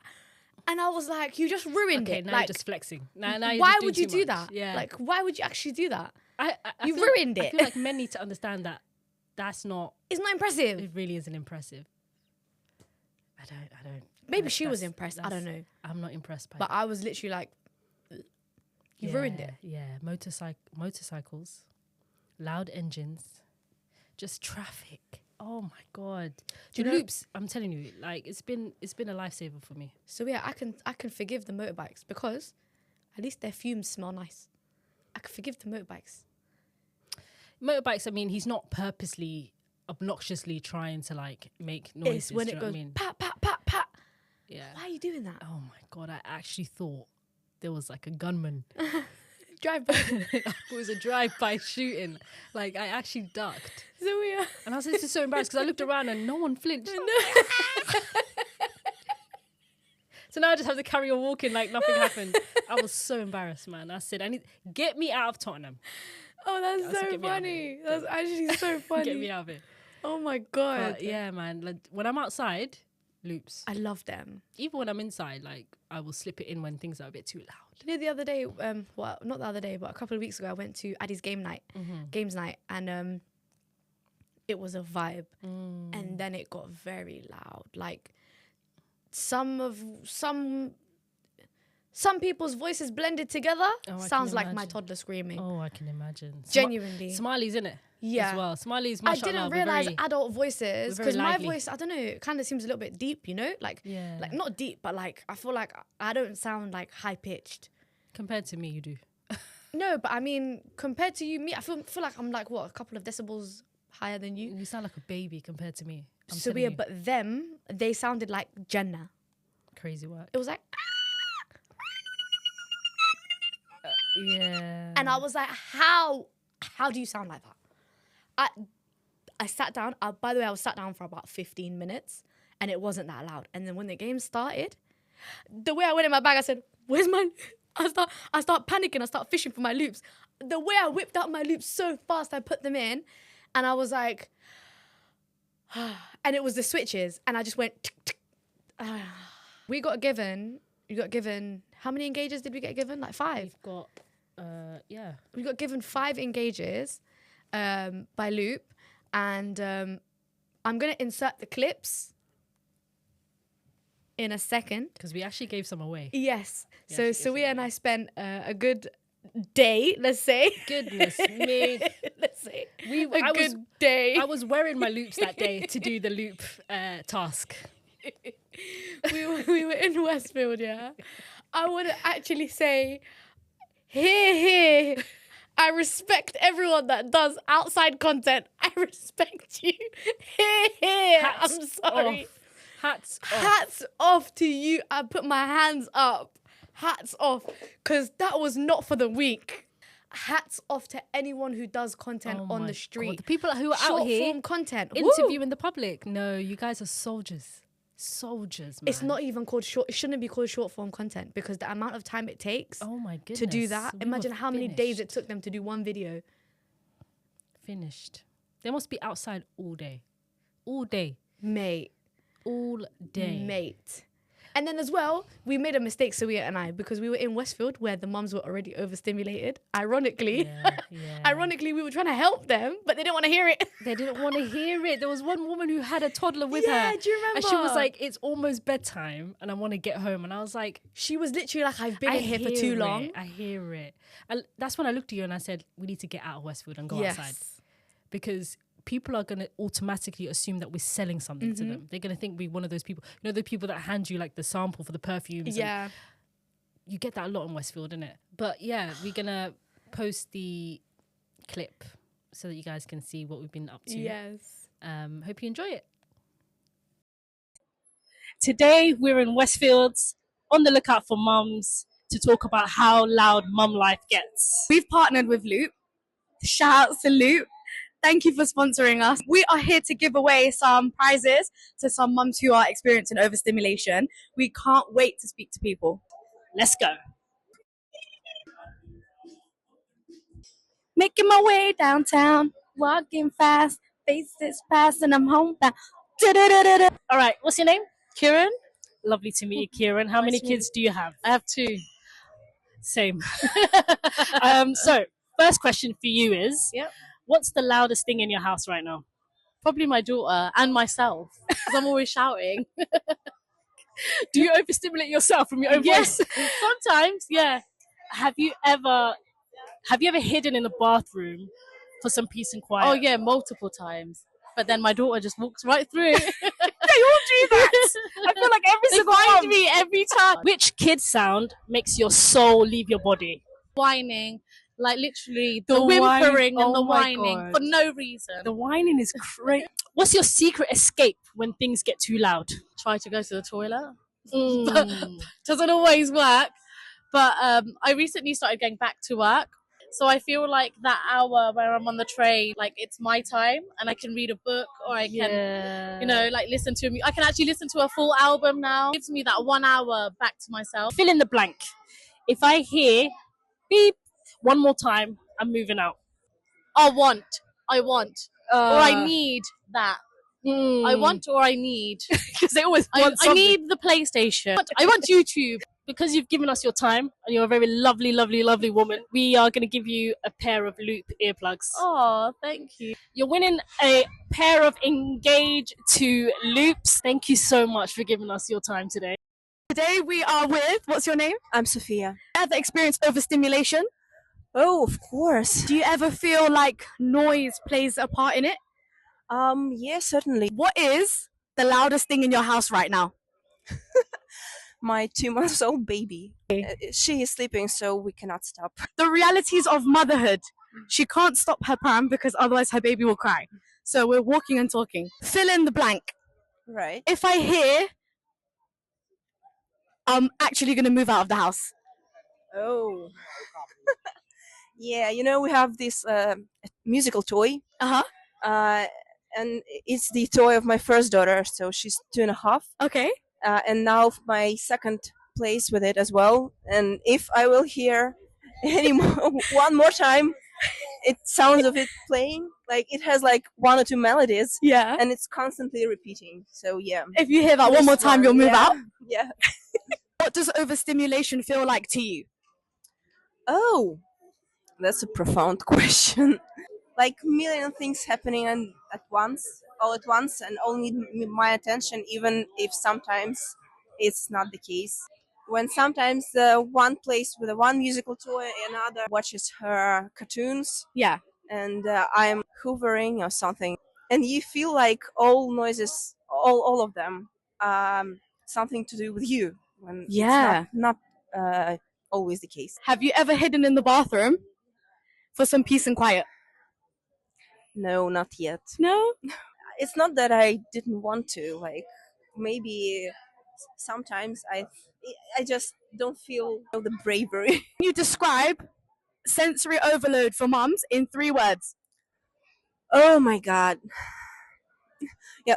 And I was like, you just ruined it. Now like, you're just flexing. Now you're why just would you doing do too much. that? Yeah. Like, why would you actually do that? I You feel- ruined I it. feel like men need to understand that that's not... It's not impressive. It really isn't impressive. I don't... Maybe she was impressed. I don't know. I'm not impressed by But I was literally like, you ruined it. Yeah, motorcycles, loud engines, just traffic. Oh my God. Do The you know- loops, I'm telling you, like it's been a lifesaver for me. So yeah, I can forgive the motorbikes because at least their fumes smell nice. I can forgive the motorbikes. Motorbikes, I mean, he's not purposely, obnoxiously trying to like make noises. It's when do it you know goes what I mean? pat, pat, pat, pat. Yeah. Why are you doing that? Oh my God, I actually thought there was like a gunman. Drive by. It was a drive-by shooting. Like I actually ducked. So we are. And I was just so embarrassed because I looked around and no one flinched. So now I just have to carry on walking like nothing happened. I was so embarrassed, man. I said, get me out of Tottenham. Oh, I that's said, so "Get me out of funny. here." That's actually so funny. Get me out of it. Oh my God. But yeah, man. Like, when I'm outside, loops. I love them. Even when I'm inside, like I will slip it in when things are a bit too loud. You know, the other day, well, not the other day, but a couple of weeks ago, I went to Addie's games night, and it was a vibe. And then it got very loud. Like some people's voices blended together sounds like my toddler screaming. Oh, I can imagine. Genuinely. Smiley's in it. Yeah. As well. Smiley's, I mashallah, didn't realize adult voices very because my lively. voice, I don't know, it kind of seems a little bit deep, you know, like not deep, but like I feel like I don't sound like high pitched. Compared to me, you do. No, but I mean, compared to you, me, I feel like I'm like what, a couple of decibels higher than you. You sound like a baby compared to me. I'm So telling weird, you. but they sounded like Jannah. Crazy work. It was like, Yeah. and I was like, how do you sound like that? I sat down. By the way, I was sat down for about 15 minutes, and it wasn't that loud. And then when the game started, the way I went in my bag, I said, "Where's my?" I start panicking. I start fishing for my loops. The way I whipped out my loops so fast, I put them in, and I was like, and it was the switches, and I just went. Tick, tick. We got given. How many engages did we get given? Like 5. We've got, We got given 5 engages by Loop, and I'm gonna insert the clips in a second because we actually gave some away. Yes. Yeah, So she gave Sawia and I spent a good day, let's say. Goodness me. Let's say. I good day. I was wearing my loops that day to do the loop task. we were in Westfield, yeah. I would actually say, here, I respect everyone that does outside content. I respect you. I'm sorry. Off. Hats off. Hats off to you. I put my hands up. Hats off. Because that was not for the weak. Hats off to anyone who does content on the street. God. The people who are Short out here form content. interviewing the public. No, you guys are soldiers. Soldiers, man. It's not even called short. It shouldn't be called short form content because the amount of time it takes to do that. Imagine how many days it took them to do one video. Finished. They must be outside all day. All day. Mate. All day. Mate. And then as well, we made a mistake, Sawia and I, because we were in Westfield where the mums were already overstimulated. Ironically. Ironically, we were trying to help them, but they didn't want to hear it. They didn't want to hear it. There was one woman who had a toddler with her. Yeah, do you remember? And she was like, it's almost bedtime and I want to get home. And I was like... She was literally like, I've been in here for too long. I hear it. And that's when I looked at you and I said, we need to get out of Westfield and go outside. Because... people are going to automatically assume that we're selling something to them. They're going to think we're one of those people. You know, the people that hand you like the sample for the perfumes. Yeah. You get that a lot in Westfield, innit? But yeah, we're going to post the clip so that you guys can see what we've been up to. Yes. Hope you enjoy it. Today, we're in Westfields on the lookout for mums to talk about how loud mum life gets. We've partnered with Loop. Shout out to Loop. Thank you for sponsoring us. We are here to give away some prizes to some mums who are experiencing overstimulation. We can't wait to speak to people. Let's go. Making my way downtown, walking fast, faces fast, and I'm homebound. All right, what's your name? Kieran? Lovely to meet you, Kieran. How many kids do you have? I have 2. Same. So, first question for you is, what's the loudest thing in your house right now? Probably my daughter and myself, because I'm always shouting. Do you overstimulate yourself from your own voice? Sometimes, yeah. Have you ever hidden in the bathroom for some peace and quiet? Oh, yeah, multiple times. But then my daughter just walks right through. They all do that. I feel like every single find me every time. Which kid sound makes your soul leave your body? Whining. Like literally the whimpering and the whining for no reason. The whining is crazy. What's your secret escape when things get too loud? Try to go to the toilet. Doesn't always work. But I recently started going back to work. So I feel like that hour where I'm on the train, like it's my time and I can read a book or I can, you know, like listen to I can actually listen to a full album now. It gives me that 1 hour back to myself. Fill in the blank. If I hear beep one more time, I'm moving out. I want, or I need that. I want or I need. Because they always want I need the PlayStation. I want YouTube. Because you've given us your time and you're a very lovely, lovely, lovely woman, we are going to give you a pair of Loop earplugs. Oh, thank you. You're winning a pair of Engage 2 Loops. Thank you so much for giving us your time today. Today we are with, what's your name? I'm Sophia. Ever experienced overstimulation? Oh, of course. Do you ever feel like noise plays a part in it? Yeah, certainly. What is the loudest thing in your house right now? My 2-month-old baby. She is sleeping, so we cannot stop. The realities of motherhood. She can't stop her pram because otherwise her baby will cry. So we're walking and talking. Fill in the blank. Right. If I hear, I'm actually going to move out of the house. Oh. Yeah, you know, we have this musical toy. And it's the toy of my first daughter, so she's 2.5. Okay. And now my second plays with it as well. And if I will hear one more time, it sounds of it playing. Like it has like 1 or 2 melodies. Yeah. And it's constantly repeating. So yeah. If you hear that one more time, you'll move out. Yeah. What does overstimulation feel like to you? Oh, that's a profound question. Like a million things happening all at once, and all need my attention, even if sometimes it's not the case. When sometimes one plays with one musical toy, another watches her cartoons. Yeah. And I'm hoovering or something, and you feel like all noises, all of them, something to do with you. When it's not always the case. Have you ever hidden in the bathroom for some peace and quiet? No, not yet. No? It's not that I didn't want to. Like maybe sometimes I just don't feel the bravery. Can you describe sensory overload for mums in 3 words? Oh my god. Yeah,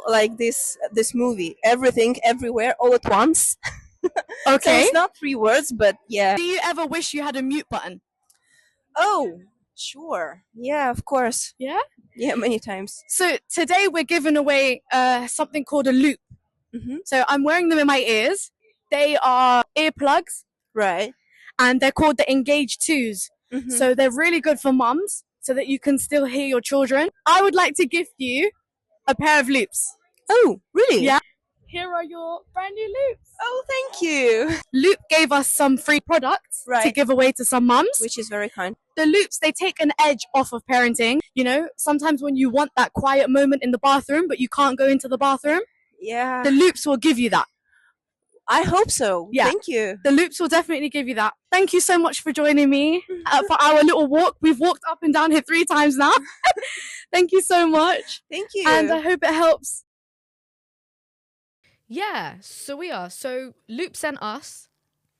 like this movie, Everything Everywhere All at Once. So Okay. it's not 3 words, but yeah. Do you ever wish you had a mute button? Oh, sure. Yeah, of course. Yeah? Yeah, many times. So today we're giving away something called a loop. Hmm. So I'm wearing them in my ears. They are earplugs Right. and they're called the Engage 2s. Mhm. So they're really good for mums so that you can still hear your children. I would like to gift you a pair of loops. Oh, really? Yeah. Here are your brand new loops. Oh, thank you. Loop gave us some free products to Right. give away to some mums. Which is very kind. The loops, they take an edge off of parenting. You know, sometimes when you want that quiet moment in the bathroom, but you can't go into the bathroom, Yeah. the loops will give you that. I hope so. Yeah. Thank you. The loops will definitely give you that. Thank you so much for joining me for our little walk. We've walked up and down here 3 times now. Thank you so much. Thank you. And I hope it helps. Yeah, so we are. So Loop sent us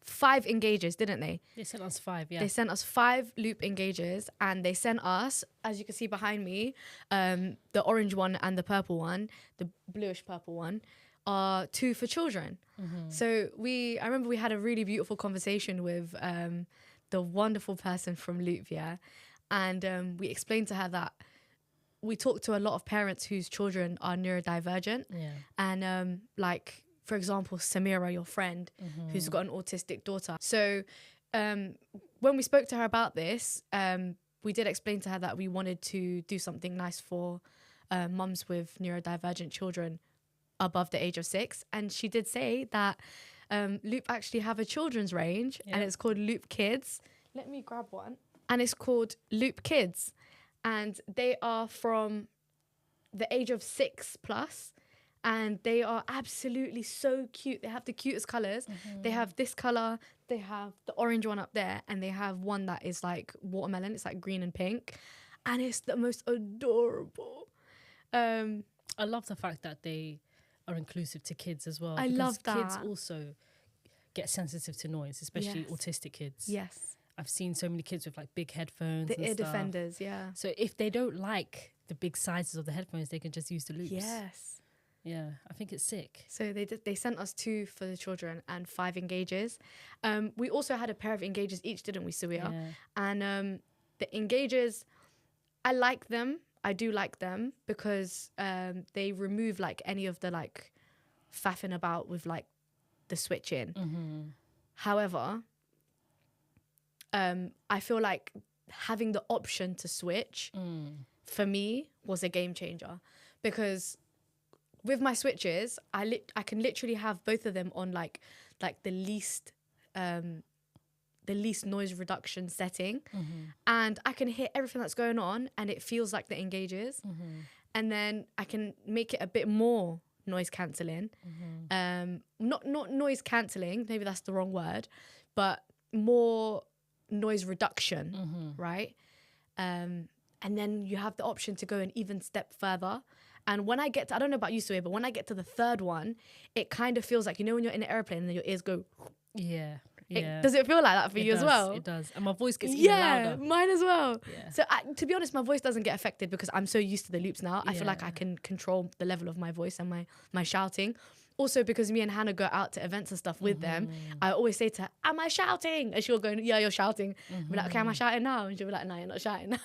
5 engages, didn't they? They sent us 5, yeah. They sent us 5 Loop engages, and they sent us, as you can see behind me, the orange one and the purple one, the bluish purple one, are 2 for children. So I remember we had a really beautiful conversation with the wonderful person from Loop, yeah, and we explained to her that we talk to a lot of parents whose children are neurodivergent, Yeah. and like, for example, Samira, your friend, who's got an autistic daughter. So when we spoke to her about this, we did explain to her that we wanted to do something nice for mums with neurodivergent children above the age of 6. And she did say that Loop actually have a children's range, and it's called Loop Kids. Let me grab one. And it's called Loop Kids. And they are from the age of 6 plus. And they are absolutely so cute. They have the cutest colours. They have this colour. They have the orange one up there. And they have one that is like watermelon. It's like green and pink. And it's the most adorable. I love the fact that they are inclusive to kids as well. I because love that. Kids also get sensitive to noise, especially Yes. autistic kids. Yes. I've seen so many kids with like big headphones The and ear stuff. defenders, yeah. So if they don't like the big sizes of the headphones, they can just use the loops. Yes. Yeah, I think it's sick. So they sent us 2 for the children and 5 engages. We also had a pair of engages each, didn't we, Suya? Yeah. And the engages, I like them. I do like them because they remove like any of the like faffing about with like the switching. However, I feel like having the option to switch for me was a game changer, because with my switches, I can literally have both of them on like the least noise reduction setting, and I can hear everything that's going on, and it feels like the engages. And then I can make it a bit more noise cancelling. Not noise cancelling, maybe that's the wrong word, but more noise reduction, right? And then you have the option to go an even step further. And when I get to, I don't know about you, Suey, but when I get to the 3rd one, it kind of feels like, you know, when you're in an airplane and then your ears go. Yeah. Yeah. Does it feel like that for you as well? It does. And my voice gets even louder. Mine as well. Yeah. So to be honest, my voice doesn't get affected because I'm so used to the loops now. I feel like I can control the level of my voice and my shouting. Also, because me and Hannah go out to events and stuff with them, I always say to her, am I shouting? And she'll go, yeah, you're shouting. I'll be like, okay, am I shouting now? And she'll be like, no, you're not shouting now.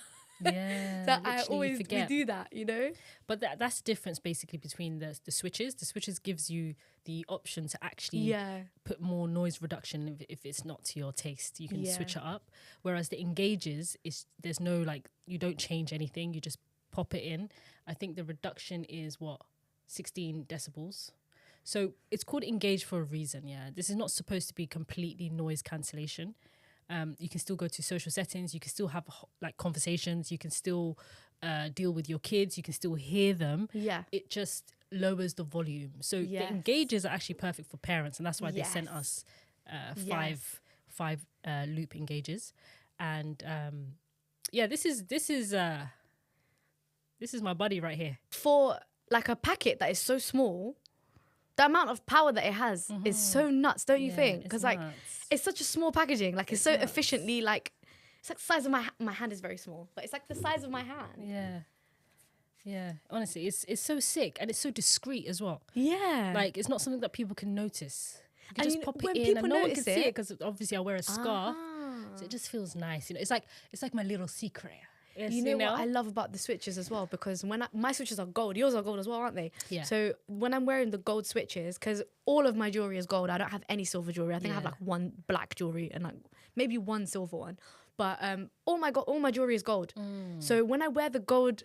Yeah. So I always we do that, you know? But that's the difference basically between the switches. The switches gives you the option to actually put more noise reduction if it's not to your taste. You can switch it up. Whereas the engages, there's no like, you don't change anything. You just pop it in. I think the reduction is 16 decibels. So it's called engage for a reason, yeah. This is not supposed to be completely noise cancellation. You can still go to social settings. You can still have like conversations. You can still deal with your kids. You can still hear them. Yeah. It just lowers the volume. So the engages are actually perfect for parents, and that's why they sent us five loop engages. And yeah, this is my buddy right here. For like a packet that is so small, the amount of power that it has is so nuts, don't you think? Because like it's such a small packaging, like it's so nuts. efficiently, like it's like the size of my hand is very small, but it's like the size of my hand. Yeah, honestly, it's so sick and it's so discreet as well. Yeah, Like it's not something that people can notice. You can And just pop when it in people and no one can notice see it it- because obviously I wear a scarf, so it just feels nice. You know, it's like my little secret. Yes, you know what I love about the switches as well, because when my switches are gold, yours are gold as well, aren't they? Yeah. So when I'm wearing the gold switches, because all of my jewelry is gold, I don't have any silver jewelry. I think I have like one black jewelry and like maybe one silver one, but all my jewelry is gold. So when I wear the gold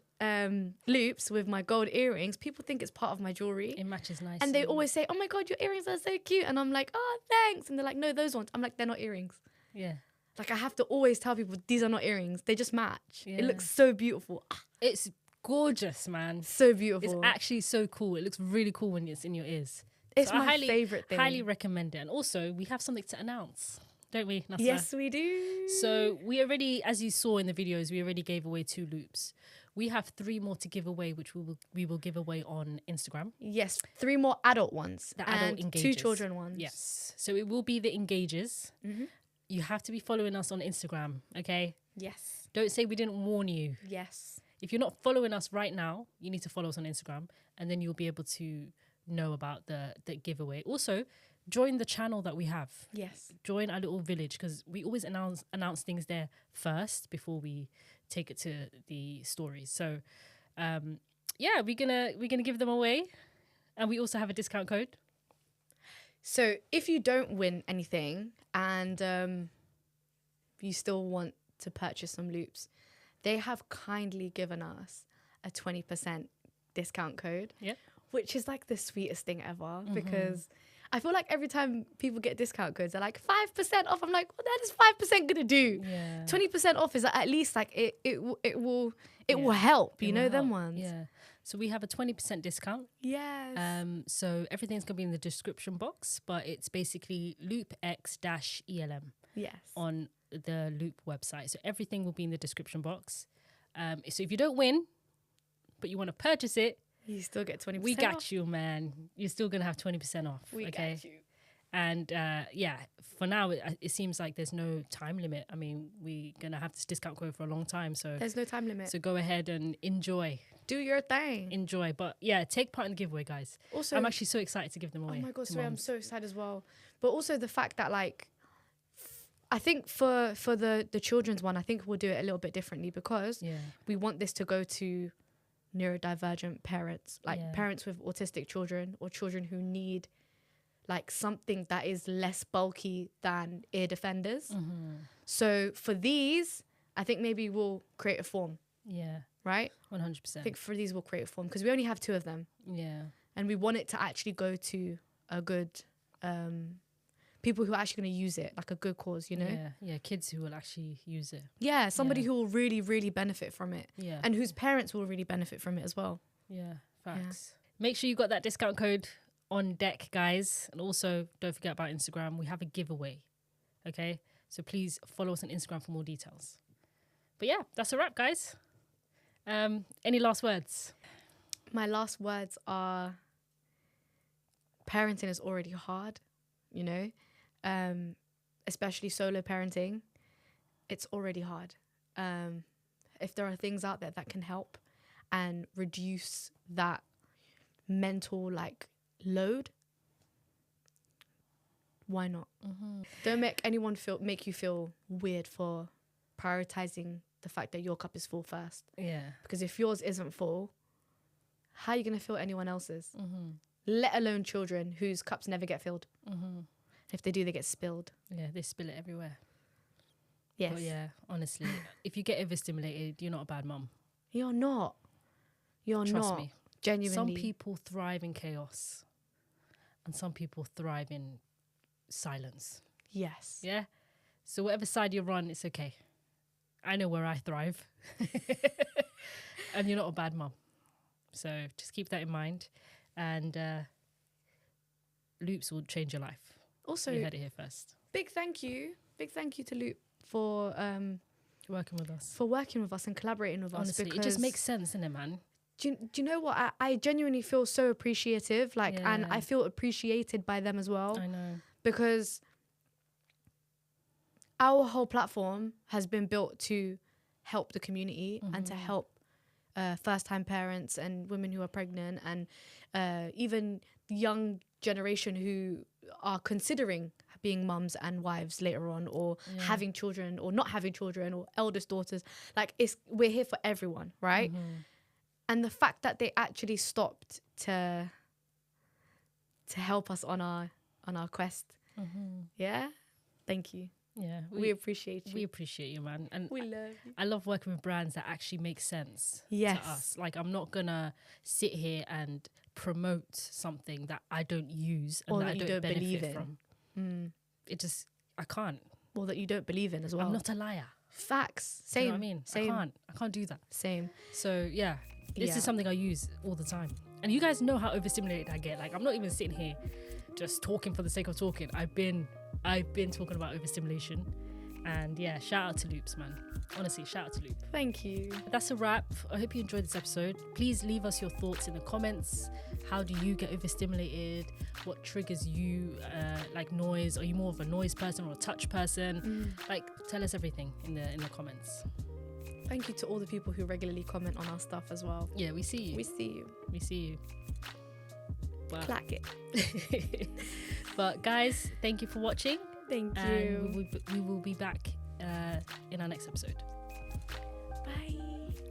loops with my gold earrings, people think it's part of my jewelry. It matches nicely. And they always say, "Oh my God, your earrings are so cute." And I'm like, "Oh, thanks." And they're like, "No, those ones." I'm like, "They're not earrings." Yeah. Like I have to always tell people these are not earrings. They just match. Yeah. It looks so beautiful. It's gorgeous, man. So beautiful. It's actually so cool. It looks really cool when it's in your ears. It's So I my favorite thing. Highly recommend it. And also, we have something to announce, don't we, Nasra? Yes, we do. So we already, as you saw in the videos, we already gave away 2 loops. We have 3 more to give away, which we will give away on Instagram. Yes, 3 more adult ones. The and adult 2 engages. children ones. Yes. So it will be the engages. You have to be following us on Instagram, okay? Yes. Don't say we didn't warn you. Yes. If you're not following us right now, you need to follow us on Instagram, and then you'll be able to know about the giveaway. Also, join the channel that we have. Yes. Join our little village, because we always announce things there first before we take it to the stories. So, yeah, we're gonna give them away, and we also have a discount code. So if you don't win anything and you still want to purchase some loops, they have kindly given us a 20% discount code. Yeah. Which is like the sweetest thing ever, because I feel like every time people get discount codes, they're like 5% off. I'm like, what is 5% gonna do? Yeah. 20% off is at least like it will help. You It know will them help. ones. Yeah. So we have a 20% discount. Yes. So everything's gonna be in the description box, but it's basically loopx-elm Yes. on the Loop website. So everything will be in the description box. So if you don't win, but you want to purchase it, You still get 20%. we got off. you, man. You're still gonna have 20% off. We okay. got you. And yeah, for now, it seems like there's no time limit. I mean, we're gonna have this discount code for a long time. So There's no time limit. go ahead and enjoy. Do your thing. Enjoy. But yeah, take part in the giveaway, guys. Also, I'm actually so excited to give them away. oh my God, to sorry, I'm mums. so excited as well. But also the fact that like, I think for the children's one, I think we'll do it a little bit differently, because Yeah. we want this to go to neurodivergent parents, like Yeah. parents with autistic children or children who need like something that is less bulky than ear defenders. So for these, I think maybe we'll create a form, Yeah. right? 100%. I think for these we'll create a form, because we only have 2 of them, Yeah. and we want it to actually go to a good people who are actually going to use it, like a good cause, you know? Yeah. Yeah. Kids who will actually use it. Yeah, somebody Yeah. who will really, really benefit from it, Yeah. and whose parents will really benefit from it as well. Yeah. Facts. Make sure you got that discount code on deck, guys. And also, don't forget about Instagram. We have a giveaway. Okay. So please follow us on Instagram for more details. But yeah, that's a wrap, guys. Any last words? My last words are, parenting is already hard, you know, especially solo parenting. It's already hard. If there are things out there that can help and reduce that mental like load, why not? Don't make anyone make you feel weird for prioritizing the fact that your cup is full first. Yeah. Because if yours isn't full, how are you going to fill anyone else's? Let alone children whose cups never get filled. If they do, they get spilled. Yeah. They spill it everywhere. Yes. But yeah, honestly, if you get overstimulated, you're not a bad mum. You're not. You're Trust not. me. Genuinely. Some people thrive in chaos, and some people thrive in silence. Yes. Yeah. So whatever side you're on, it's okay. I know where I thrive. And you're not a bad mum. So just keep that in mind. And Loops will change your life. Also, You heard it here first. big thank you to Loop for working with us. for working with us and collaborating with Honestly, us. it just makes sense, doesn't it, man? Do you know what? I genuinely feel so appreciative, like, and Yeah. I feel appreciated by them as well, I know. because our whole platform has been built to help the community and to help first-time parents and women who are pregnant, and even the young generation who are considering being mums and wives later on, or having children or not having children, or eldest daughters. Like, we're here for everyone, right? And the fact that they actually stopped to help us on our quest, yeah, thank you. Yeah, We appreciate you. we appreciate you, man, and We love you. I love working with brands that actually make sense Yes. to us. Like, I'm not gonna sit here and promote something that I don't use and Or that that I you don't don't benefit believe in. from. It just, I can't. Or that you don't believe in as well. I'm not a liar. Facts. Do you Same. know what I mean? Same. I can't do that. Same. So yeah, this Yeah. is something I use all the time. And you guys know how overstimulated I get. Like, I'm not even sitting here just talking for the sake of talking. I've been talking about overstimulation. And yeah, shout out to Loops, man. Honestly, shout out to Loop. Thank you. That's a wrap. I hope you enjoyed this episode. Please leave us your thoughts in the comments. How do you get overstimulated? What triggers you? Like noise? Are you more of a noise person or a touch person? Like, tell us everything in the comments. Thank you to all the people who regularly comment on our stuff as well. Yeah, we see you. We see you. We see you. But, Clack it. but guys, thank you for watching. Thank you. And we will be back in our next episode. Bye.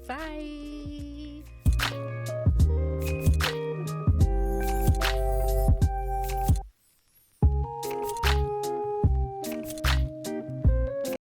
Bye.